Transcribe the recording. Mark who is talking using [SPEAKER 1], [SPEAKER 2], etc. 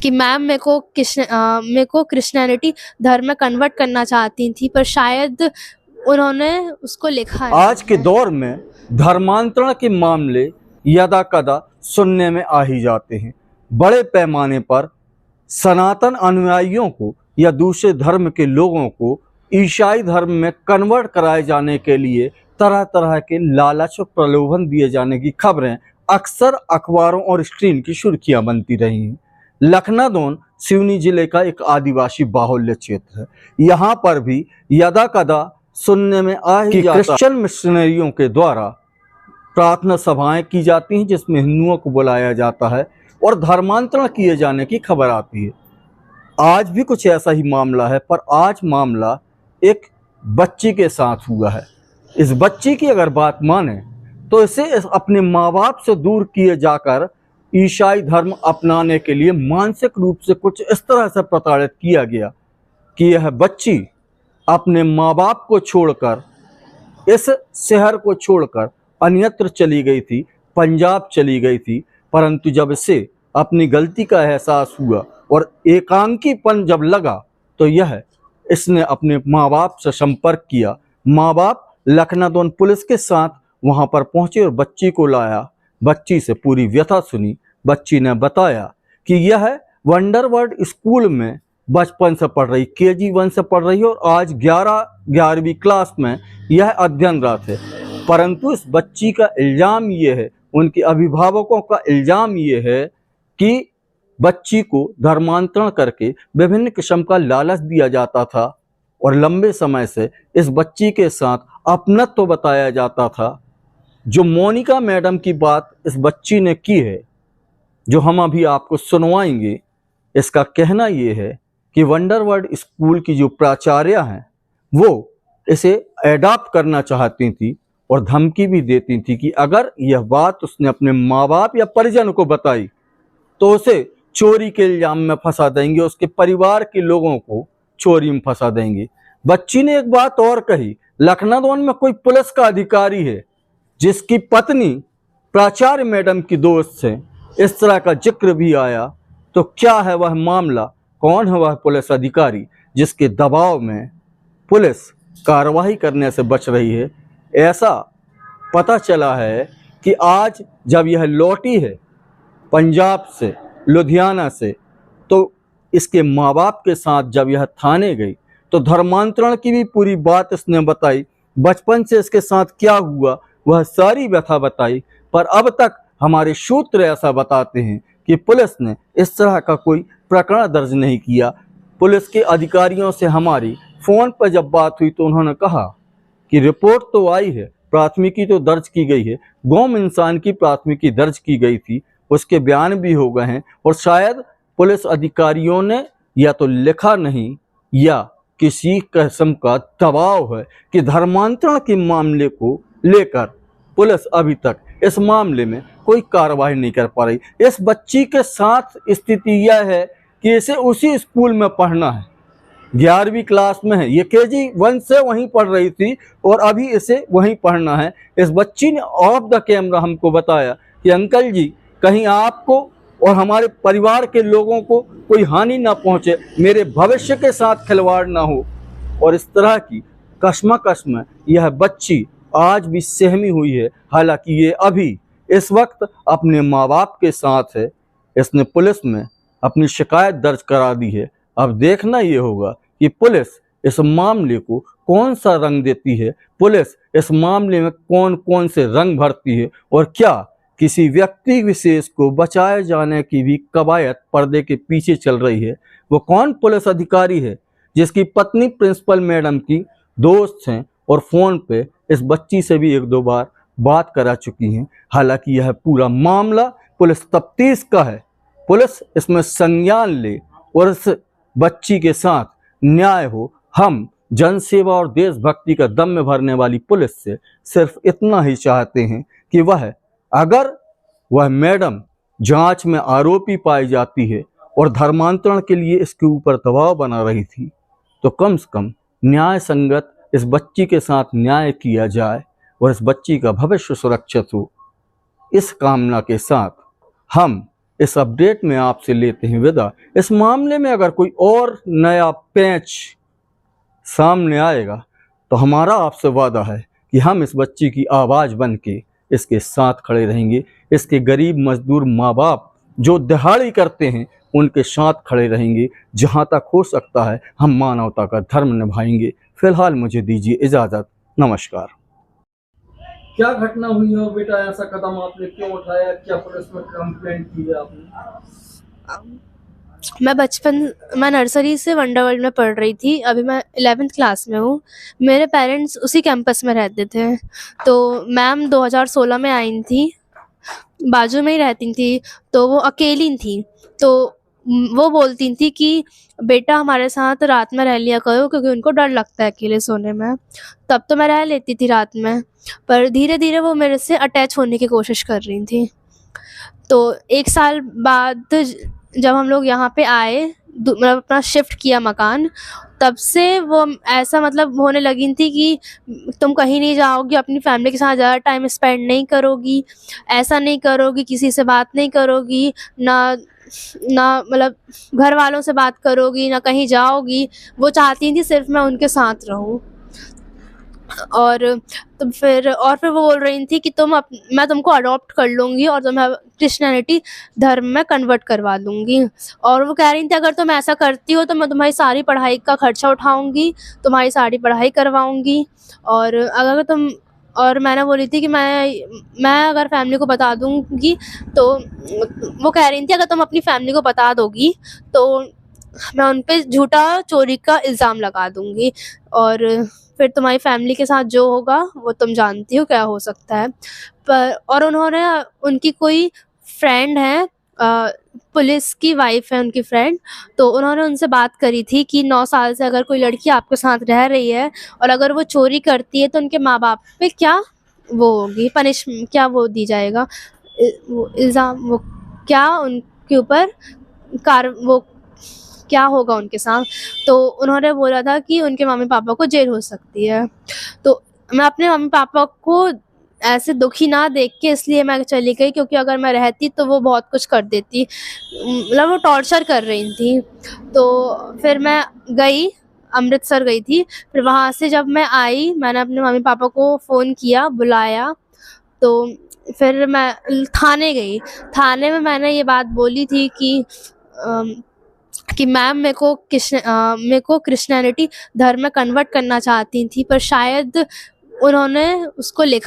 [SPEAKER 1] कि मैम मेरे को क्रिश्चियनिटी धर्म में कन्वर्ट करना चाहती थी, पर शायद उन्होंने उसको लिखा नहीं
[SPEAKER 2] आज के दौर में धर्मांतरण के मामले यदा कदा सुनने में आ ही जाते हैं। बड़े पैमाने पर सनातन अनुयायियों को या दूसरे धर्म के लोगों को ईसाई धर्म में कन्वर्ट कराए जाने के लिए तरह तरह के लालच और प्रलोभन दिए जाने की खबरें अक्सर अखबारों और स्क्रीन की सुर्खियां बनती रही हैं। लखनादौन सिवनी जिले का एक आदिवासी बाहुल्य क्षेत्र है। यहाँ पर भी यदा कदा सुनने में आ ही जाता क्रिश्चियन मिशनरियों के द्वारा प्रार्थना सभाएं की जाती हैं, जिसमें हिंदुओं को बुलाया जाता है और धर्मांतरण किए जाने की खबर आती है। आज भी कुछ ऐसा ही मामला है, पर आज मामला एक बच्ची के साथ हुआ है। इस बच्ची की अगर बात माने तो इसे अपने माँ बाप से दूर किए जाकर ईसाई धर्म अपनाने के लिए मानसिक रूप से कुछ इस तरह से प्रताड़ित किया गया कि यह बच्ची अपने माँ बाप को छोड़कर, इस शहर को छोड़कर अन्यत्र चली गई थी, पंजाब चली गई थी। परंतु जब इसे अपनी गलती का एहसास हुआ और एकांकीपन जब लगा तो इसने अपने माँ बाप से संपर्क किया। माँ बाप लखनादौन पुलिस के साथ वहां पर पहुंचे और बच्ची को लाया। बच्ची से पूरी व्यथा सुनी। बच्ची ने बताया कि यह वंडरवर्ल्ड स्कूल में बचपन से पढ़ रही, KG 1 से पढ़ रही है और आज 11वीं क्लास में यह अध्ययनरत है। परंतु इस बच्ची का इल्जाम ये है, उनके अभिभावकों का इल्जाम ये है कि बच्ची को धर्मांतरण करके विभिन्न किस्म का लालच दिया जाता था और लंबे समय से इस बच्ची के साथ अपनत्व बताया जाता था। जो मोनिका मैडम की बात इस बच्ची ने की है, जो हम अभी आपको सुनवाएंगे, इसका कहना ये है कि वंडरवर्ल्ड स्कूल की जो प्राचार्य हैं वो इसे एडॉप्ट करना चाहती थी और धमकी भी देती थी कि अगर यह बात उसने अपने माँ बाप या परिजन को बताई तो उसे चोरी के इल्जाम में फंसा देंगे, उसके परिवार के लोगों को चोरी में फंसा देंगे। बच्ची ने एक बात और कही, लखनादौन में कोई पुलिस का अधिकारी है जिसकी पत्नी प्राचार्य मैडम की दोस्त है, इस तरह का जिक्र भी आया। तो क्या है वह मामला, कौन है वह पुलिस अधिकारी जिसके दबाव में पुलिस कार्रवाई करने से बच रही है? ऐसा पता चला है कि आज जब यह लौटी है पंजाब से, लुधियाना से, तो इसके माँ बाप के साथ जब यह थाने गई तो धर्मांतरण की भी पूरी बात इसने बताई। बचपन से इसके साथ क्या हुआ वह सारी व्यथा बताई। पर अब तक हमारे सूत्र ऐसा बताते हैं कि पुलिस ने इस तरह का कोई प्रकरण दर्ज नहीं किया। पुलिस के अधिकारियों से हमारी फ़ोन पर जब बात हुई तो उन्होंने कहा कि रिपोर्ट तो आई है, प्राथमिकी तो दर्ज की गई है, गुम इंसान की प्राथमिकी दर्ज की गई थी, उसके बयान भी हो गए हैं और शायद पुलिस अधिकारियों ने या तो लिखा नहीं या किसी किस्म का दबाव है कि धर्मांतरण के मामले को लेकर पुलिस अभी तक इस मामले में कोई कार्रवाई नहीं कर पा रही। इस बच्ची के साथ स्थिति यह है कि इसे उसी स्कूल में पढ़ना है, 11वीं क्लास में है, ये KG 1 से वहीं पढ़ रही थी और अभी इसे वहीं पढ़ना है। इस बच्ची ने ऑफ द कैमरा हमको बताया कि अंकल जी, कहीं आपको और हमारे परिवार के लोगों को कोई हानि ना पहुंचे, मेरे भविष्य के साथ खिलवाड़ ना हो। और इस तरह की कश्मकश में यह बच्ची आज भी सहमी हुई है। हालांकि ये अभी इस वक्त अपने माँ बाप के साथ है। इसने पुलिस में अपनी शिकायत दर्ज करा दी है। अब देखना ये होगा कि पुलिस इस मामले को कौन सा रंग देती है, पुलिस इस मामले में कौन कौन से रंग भरती है और क्या किसी व्यक्ति विशेष को बचाए जाने की भी कवायद पर्दे के पीछे चल रही है। वो कौन पुलिस अधिकारी है जिसकी पत्नी प्रिंसिपल मैडम की दोस्त हैं और फ़ोन पे इस बच्ची से भी 1-2 बार बात करा चुकी हैं। हालांकि यह पूरा मामला पुलिस तफ्तीश का है। पुलिस इसमें संज्ञान ले और इस बच्ची के साथ न्याय हो। हम जनसेवा और देशभक्ति का दम में भरने वाली पुलिस से सिर्फ इतना ही चाहते हैं कि अगर वह मैडम जांच में आरोपी पाई जाती है और धर्मांतरण के लिए इसके ऊपर दबाव बना रही थी, तो कम से कम न्याय संगत इस बच्ची के साथ न्याय किया जाए और इस बच्ची का भविष्य सुरक्षित हो। इस कामना के साथ हम इस अपडेट में आपसे लेते हैं विदा। इस मामले में अगर कोई और नया पेंच सामने आएगा तो हमारा आपसे वादा है कि हम इस बच्ची की आवाज़ बन के इसके साथ खड़े रहेंगे। इसके गरीब मजदूर माँ बाप जो दिहाड़ी करते हैं उनके साथ खड़े रहेंगे। जहाँ तक हो सकता है हम मानवता का धर्म निभाएंगे। फिलहाल मुझे दीजिए इजाज़त। नमस्कार। क्या घटना हुई है बेटा, ऐसा कदम आपने क्यों उठाया, क्या पुलिस में कंप्लेंट की है आपने?
[SPEAKER 1] मैं नर्सरी से वंडर वर्ल्ड में पढ़ रही थी। अभी मैं 11th क्लास में हूँ। मेरे पेरेंट्स उसी कैंपस में रहते थे। तो मैम 2016 में आई थी, बाजू में ही रहती थी, तो वो अकेली थी। तो वो बोलती थी कि बेटा हमारे साथ रात में रह लिया करो, क्योंकि उनको डर लगता है अकेले सोने में। तब तो मैं रह लेती थी रात में, पर धीरे धीरे वो मेरे से अटैच होने की कोशिश कर रही थी। तो 1 साल बाद जब हम लोग यहाँ पे आए, मतलब अपना शिफ्ट किया मकान, तब से वो ऐसा मतलब होने लगी थी कि तुम कहीं नहीं जाओगी, अपनी फैमिली के साथ ज़्यादा टाइम स्पेंड नहीं करोगी, ऐसा नहीं करोगी, किसी से बात नहीं करोगी, ना ना मतलब घर वालों से बात करोगी, ना कहीं जाओगी। वो चाहती थी सिर्फ मैं उनके साथ रहूँ। और फिर वो बोल रही थी कि मैं तुमको अडॉप्ट कर लूँगी और तुम्हें क्रिश्चियनिटी धर्म में कन्वर्ट करवा दूँगी। और वो कह रही थी अगर तुम ऐसा करती हो तो मैं तुम्हारी सारी पढ़ाई का खर्चा उठाऊँगी, तुम्हारी सारी पढ़ाई करवाऊँगी। और मैंने बोली थी कि मैं अगर फैमिली को बता दूँगी तो वो कह रही थी अगर तुम अपनी फैमिली को बता दोगी तो मैं उन पे झूठा चोरी का इल्ज़ाम लगा दूँगी, और फिर तुम्हारी फैमिली के साथ जो होगा वो तुम जानती हो क्या हो सकता है। और उनकी कोई फ्रेंड है, पुलिस की वाइफ है उनकी फ्रेंड, तो उन्होंने उनसे बात करी थी कि 9 साल से अगर कोई लड़की आपके साथ रह रही है और अगर वो चोरी करती है तो उनके माँ बाप पे क्या वो होगी क्या वो दी जाएगा, वो इल्ज़ाम, वो क्या उनके ऊपर वो क्या होगा उनके साथ। तो उन्होंने बोला था कि उनके मम्मी पापा को जेल हो सकती है। तो मैं अपने मम्मी पापा को ऐसे दुखी ना देख के इसलिए मैं चली गई, क्योंकि अगर मैं रहती तो वो बहुत कुछ कर देती, मतलब वो टॉर्चर कर रही थी। तो फिर मैं गई, अमृतसर गई थी। फिर वहाँ से जब मैं आई, मैंने अपने मम्मी पापा को फ़ोन किया, बुलाया। तो फिर मैं थाने गई। थाने में मैंने ये बात बोली थी कि मैम मेरे को क्रिश्चियनिटी धर्म में कन्वर्ट करना चाहती थी, पर शायद उन्होंने उसको लिखा